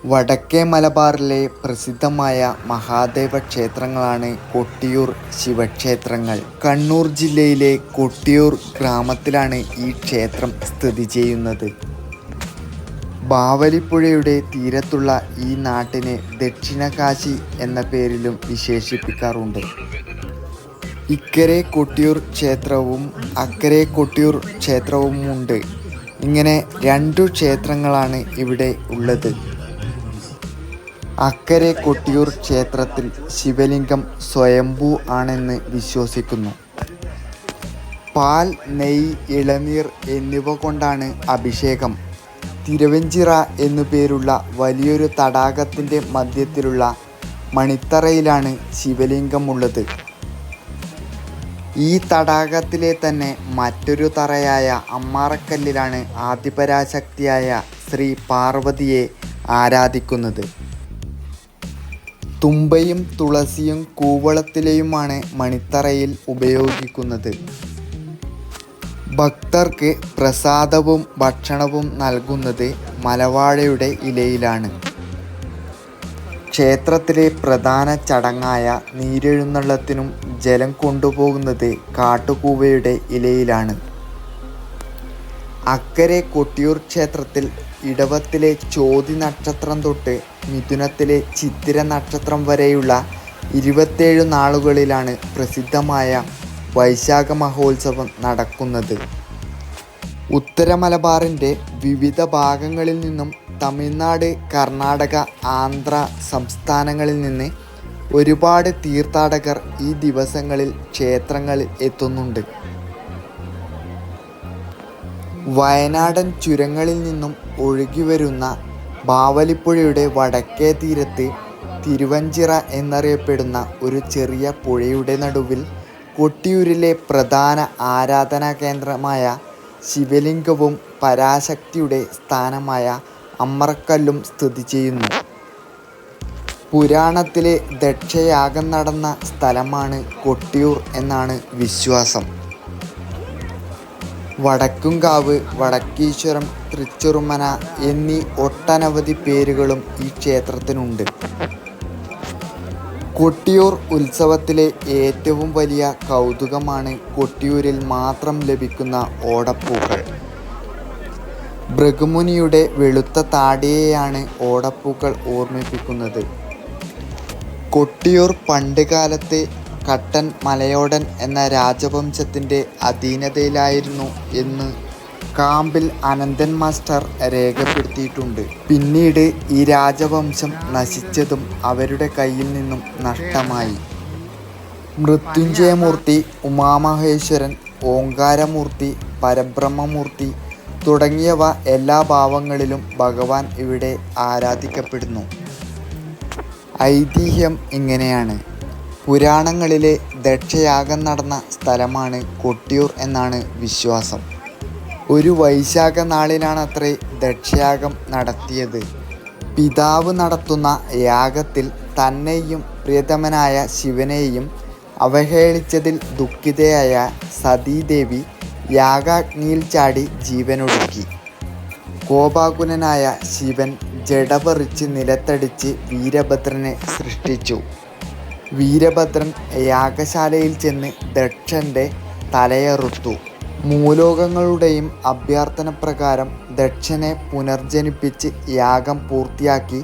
വടക്കേ മലബാറിലെ പ്രസിദ്ധമായ മഹാദേവ ക്ഷേത്രങ്ങളാണ് കൊട്ടിയൂർ ശിവക്ഷേത്രങ്ങൾ. കണ്ണൂർ ജില്ലയിലെ കൊട്ടിയൂർ ഗ്രാമത്തിലാണ് ഈ ക്ഷേത്രം സ്ഥിതി ചെയ്യുന്നത്. ബാവലിപ്പുഴയുടെ തീരത്തുള്ള ഈ നാട്ടിനെ ദക്ഷിണകാശി എന്ന പേരിലും വിശേഷിപ്പിക്കാറുണ്ട്. ഇക്കരെ കൊട്ടിയൂർ ക്ഷേത്രവും അക്കരെ കൊട്ടിയൂർ ക്ഷേത്രവുമുണ്ട്. ഇങ്ങനെ രണ്ടു ക്ഷേത്രങ്ങളാണ് ഇവിടെ ഉള്ളത്. അക്കരെ കൊട്ടിയൂർ ക്ഷേത്രത്തിൽ ശിവലിംഗം സ്വയംഭൂ ആണെന്ന് വിശ്വസിക്കുന്നു. പാൽ, നെയ്യ്, ഇളനീർ എന്നിവ കൊണ്ടാണ് അഭിഷേകം. തിരുവഞ്ചിറ എന്നു പേരുള്ള വലിയൊരു തടാകത്തിൻ്റെ മധ്യത്തിലുള്ള മണിത്തറയിലാണ് ശിവലിംഗമുള്ളത്. ഈ തടാകത്തിലെ തന്നെ മറ്റൊരു തറയായ അമ്മാറക്കല്ലിലാണ് ആദിപരാശക്തിയായ ശ്രീ പാർവതിയെ ആരാധിക്കുന്നത്. തുമ്പയും തുളസിയും കൂവളത്തിലയുമാണ് മണിത്തറയിൽ ഉപയോഗിക്കുന്നത്. ഭക്തർക്ക് പ്രസാദവും ഭക്ഷണവും നൽകുന്നത് മലവാഴയുടെ ഇലയിലാണ്. ക്ഷേത്രത്തിലെ പ്രധാന ചടങ്ങായ നീരെഴുന്നള്ളത്തിനും ജലം കൊണ്ടുപോകുന്നത് കാട്ടുകൂവയുടെ ഇലയിലാണ്. അക്കരെ കൊട്ടിയൂർ ക്ഷേത്രത്തിൽ ഇടവത്തിലെ ചോതി നക്ഷത്രം തൊട്ട് മിഥുനത്തിലെ ചിത്തിര നക്ഷത്രം വരെയുള്ള 27 നാളുകളിലാണ് പ്രസിദ്ധമായ വൈശാഖ മഹോത്സവം നടക്കുന്നത്. ഉത്തര മലബാറിൻ്റെ വിവിധ ഭാഗങ്ങളിൽ നിന്നും തമിഴ്നാട്, കർണാടക, ആന്ധ്ര സംസ്ഥാനങ്ങളിൽ നിന്ന് ഒരുപാട് തീർത്ഥാടകർ ഈ ദിവസങ്ങളിൽ ക്ഷേത്രങ്ങളിൽ എത്തുന്നുണ്ട്. വയനാടൻ ചുരങ്ങളിൽ നിന്നും ഒഴുകിവരുന്ന ബാവലിപ്പുഴയുടെ വടക്കേ തീരത്ത് തിരുവഞ്ചിറ എന്നറിയപ്പെടുന്ന ഒരു ചെറിയ പുഴയുടെ നടുവിൽ കൊട്ടിയൂരിലെ പ്രധാന ആരാധനാ കേന്ദ്രമായ ശിവലിംഗവും പരാശക്തിയുടെ സ്ഥാനമായ അമ്മറക്കല്ലും സ്ഥിതി ചെയ്യുന്നു. പുരാണത്തിലെ ദക്ഷയാഗം നടന്ന സ്ഥലമാണ് കൊട്ടിയൂർ എന്നാണ് വിശ്വാസം. വടക്കുംകാവ്, വടക്കീശ്വരം, തൃച്ചെറുമന എന്നീ ഒട്ടനവധി പേരുകളും ഈ ക്ഷേത്രത്തിനുണ്ട്. കൊട്ടിയൂർ ഉത്സവത്തിലെ ഏറ്റവും വലിയ കൗതുകമാണ് കൊട്ടിയൂരിൽ മാത്രം ലഭിക്കുന്ന ഓടപ്പൂക്കൾ. ഭൃഗുമുനിയുടെ വെളുത്ത താടിയെയാണ് ഓടപ്പൂക്കൾ ഓർമ്മിപ്പിക്കുന്നത്. കൊട്ടിയൂർ പണ്ടുകാലത്ത് കട്ടൻ മലയോടൻ എന്ന രാജവംശത്തിൻ്റെ അധീനതയിലായിരുന്നു എന്ന് കാമ്പിൽ അനന്തൻ മാസ്റ്റർ രേഖപ്പെടുത്തിയിട്ടുണ്ട്. പിന്നീട് ഈ രാജവംശം നശിച്ചതും അവരുടെ കയ്യിൽ നിന്നും നഷ്ടമായി. മൃത്യുഞ്ജയമൂർത്തി, ഉമാമഹേശ്വരൻ, ഓങ്കാരമൂർത്തി, പരബ്രഹ്മമൂർത്തി തുടങ്ങിയവ എല്ലാ ഭാവങ്ങളിലും ഭഗവാൻ ഇവിടെ ആരാധിക്കപ്പെടുന്നു. ഐതിഹ്യം ഇങ്ങനെയാണ്. പുരാണങ്ങളിലെ ദക്ഷയാഗം നടന്ന സ്ഥലമാണ് കൊട്ടിയൂർ എന്നാണ് വിശ്വാസം. ഒരു വൈശാഖ നാളിലാണത്രേ ദക്ഷയാഗം നടത്തിയത്. പിതാവ് നടത്തുന്ന യാഗത്തിൽ തന്നെയും പ്രിയതമനായ ശിവനെയും അവഹേളിച്ചതിൽ ദുഃഖിതയായ സതീദേവി യാഗാഗ്നിയിൽ ചാടി ജീവനൊടുക്കി. കോപാകുലനായ ശിവൻ ജടപറിച്ച് നിലത്തടിച്ച് വീരഭദ്രനെ സൃഷ്ടിച്ചു. വീരഭദ്രൻ യാഗശാലയിൽ ചെന്ന് ദക്ഷൻ്റെ തലയറുത്തു. മൂലോകങ്ങളുടെയും അഭ്യർത്ഥന പ്രകാരം ദക്ഷനെ പുനർജനിപ്പിച്ച് യാഗം പൂർത്തിയാക്കി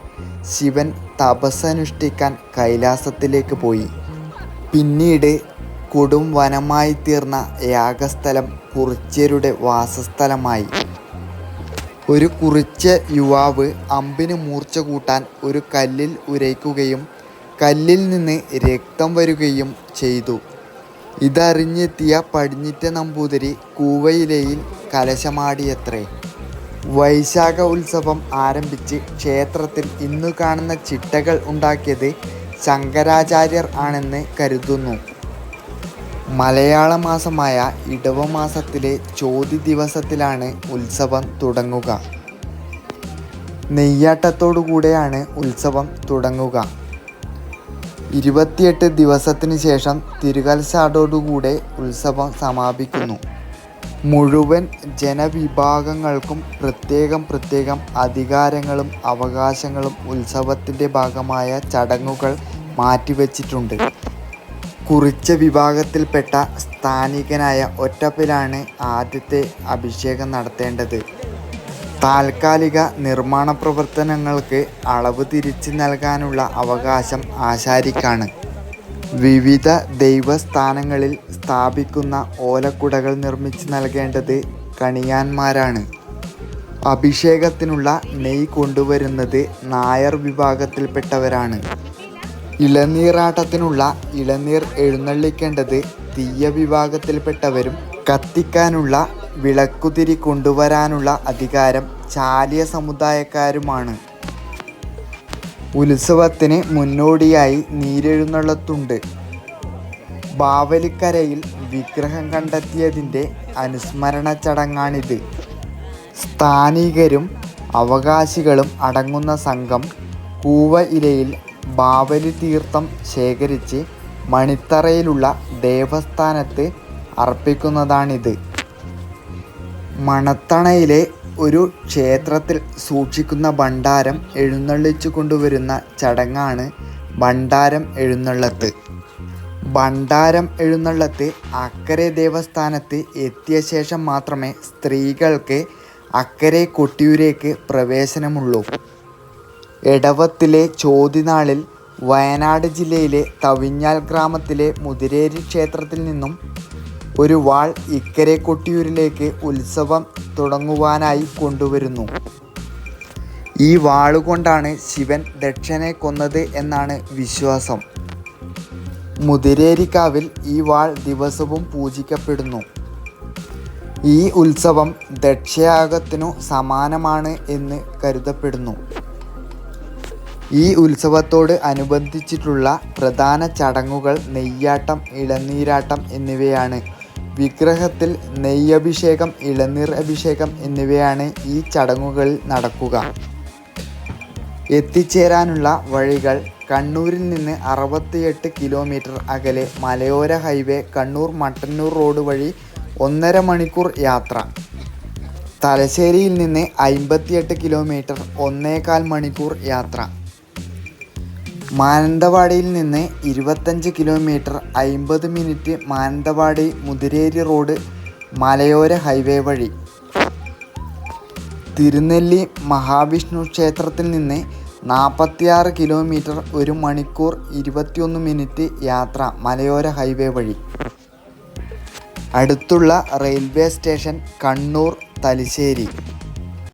ശിവൻ തപസ്സനുഷ്ഠിക്കാൻ കൈലാസത്തിലേക്ക് പോയി. പിന്നീട് കൊടും വനമായി തീർന്ന യാഗസ്ഥലം കുറിച്യരുടെ വാസസ്ഥലമായി. ഒരു കുറിച്യ യുവാവ് അമ്പിന് മൂർച്ച കൂട്ടാൻ ഒരു കല്ലിൽ ഉരയ്ക്കുകയും കല്ലിൽ നിന്ന് രക്തം വരുകയും ചെയ്തു. ഇതറിഞ്ഞെത്തിയ പടിഞ്ഞിറ്റ നമ്പൂതിരി കൂവയിലയിൽ കലശമാടിയത്രേ. വൈശാഖ ഉത്സവം ആരംഭിച്ച് ക്ഷേത്രത്തിൽ ഇന്നു കാണുന്ന ചിട്ടകൾ ഉണ്ടാക്കിയത് ശങ്കരാചാര്യർ ആണെന്ന് കരുതുന്നു. മലയാള മാസമായ ഇടവമാസത്തിലെ ചോതി ദിവസത്തിലാണ് ഉത്സവം തുടങ്ങുക. നെയ്യാട്ടത്തോടുകൂടെയാണ് ഉത്സവം തുടങ്ങുക. 28 ദിവസത്തിന് ശേഷം തിരുകൽച്ചാട്ടോടുകൂടെ ഉത്സവം സമാപിക്കുന്നു. മുഴുവൻ ജനവിഭാഗങ്ങൾക്കും പ്രത്യേകം അധികാരങ്ങളും അവകാശങ്ങളും ഉത്സവത്തിൻ്റെ ഭാഗമായ ചടങ്ങുകൾ മാറ്റിവച്ചിട്ടുണ്ട്. കുറിച്യ വിഭാഗത്തിൽപ്പെട്ട സ്ഥാനികനായ ഒറ്റപ്പിലാണ് ആദ്യത്തെ അഭിഷേകം നടത്തേണ്ടത്. താൽക്കാലിക നിർമ്മാണ പ്രവർത്തനങ്ങൾക്ക് അളവ് തിരിച്ച് നൽകാനുള്ള അവകാശം ആശാരിക്കാണ്. വിവിധ ദൈവസ്ഥാനങ്ങളിൽ സ്ഥാപിക്കുന്ന ഓലക്കുടകൾ നിർമ്മിച്ച് നൽകേണ്ടത് കണിയാന്മാരാണ്. അഭിഷേകത്തിനുള്ള നെയ്യ് കൊണ്ടുവരുന്നത് നായർ വിഭാഗത്തിൽപ്പെട്ടവരാണ്. ഇളനീരാട്ടത്തിനുള്ള ഇളനീർ എഴുന്നള്ളിക്കേണ്ടത് തീയ വിഭാഗത്തിൽപ്പെട്ടവരും കത്തിക്കാനുള്ള വിളക്കുതിരി കൊണ്ടുവരാനുള്ള അധികാരം ചാലിയ സമുദായക്കാരുമാണ്. ഉത്സവത്തിന് മുന്നോടിയായി നീരെഴുന്നള്ളത്തുണ്ട്. ബാവലിക്കരയിൽ വിഗ്രഹം കണ്ടെത്തിയതിൻ്റെ അനുസ്മരണ ചടങ്ങാണിത്. സ്ഥാനികരും അവകാശികളും അടങ്ങുന്ന സംഘം കൂവ ഇലയിൽ ബാവലി തീർത്ഥം ശേഖരിച്ച് മണിത്തറയിലുള്ള ദേവസ്ഥാനത്ത് അർപ്പിക്കുന്നതാണിത്. മണത്തണയിലെ ഒരു ക്ഷേത്രത്തിൽ സൂക്ഷിക്കുന്ന ഭണ്ഡാരം എഴുന്നള്ളിച്ചു കൊണ്ടുവരുന്ന ചടങ്ങാണ് ഭണ്ഡാരം എഴുന്നള്ളത്ത്. ഭണ്ഡാരം എഴുന്നള്ളത്ത് അക്കരെ ദേവസ്ഥാനത്ത് എത്തിയ ശേഷം മാത്രമേ സ്ത്രീകൾക്ക് അക്കരെ കൊട്ടിയൂരേക്ക് പ്രവേശനമുള്ളൂ. എടവത്തിലെ ചോതിനാളിൽ വയനാട് ജില്ലയിലെ തവിഞ്ഞാൽ ഗ്രാമത്തിലെ മുതിരേരി ക്ഷേത്രത്തിൽ നിന്നും ഒരു വാൾ ഇക്കരെ കൊട്ടിയൂരിലേക്ക് ഉത്സവം തുടങ്ങുവാനായി കൊണ്ടുവരുന്നു. ഈ വാളുകൊണ്ടാണ് ശിവൻ ദക്ഷനെ കൊന്നത് എന്നാണ് വിശ്വാസം. മുതിരേരിക്കാവിൽ ഈ വാൾ ദിവസവും പൂജിക്കപ്പെടുന്നു. ഈ ഉത്സവം ദക്ഷയാഗത്തിനു സമാനമാണ് എന്ന് കരുതപ്പെടുന്നു. ഈ ഉത്സവത്തോട് അനുബന്ധിച്ചിട്ടുള്ള പ്രധാന ചടങ്ങുകൾ നെയ്യാട്ടം, ഇളനീരാട്ടം എന്നിവയാണ്. വിഗ്രഹത്തിൽ നെയ്യഭിഷേകം, ഇളനീർ അഭിഷേകം എന്നിവയാണ് ഈ ചടങ്ങുകളിൽ നടക്കുക. എത്തിച്ചേരാനുള്ള വഴികൾ: കണ്ണൂരിൽ നിന്ന് 68 കിലോമീറ്റർ അകലെ മലയോര ഹൈവേ കണ്ണൂർ-മട്ടന്നൂർ റോഡ് വഴി 1.5 മണിക്കൂർ യാത്ര. തലശ്ശേരിയിൽ നിന്ന് 58 കിലോമീറ്റർ 1.25 മണിക്കൂർ യാത്ര. മാനന്തവാടിയിൽ നിന്ന് 25 kilometre 50 minute Mananthavady Muthireri road മലയോര ഹൈവേ വഴി. തിരുനെല്ലി മഹാവിഷ്ണു ക്ഷേത്രത്തിൽ നിന്ന് 46 കിലോമീറ്റർ 1 മണിക്കൂർ 21 മിനിറ്റ് യാത്ര മലയോര ഹൈവേ വഴി. അടുത്തുള്ള റെയിൽവേ സ്റ്റേഷൻ കണ്ണൂർ തലശ്ശേരി.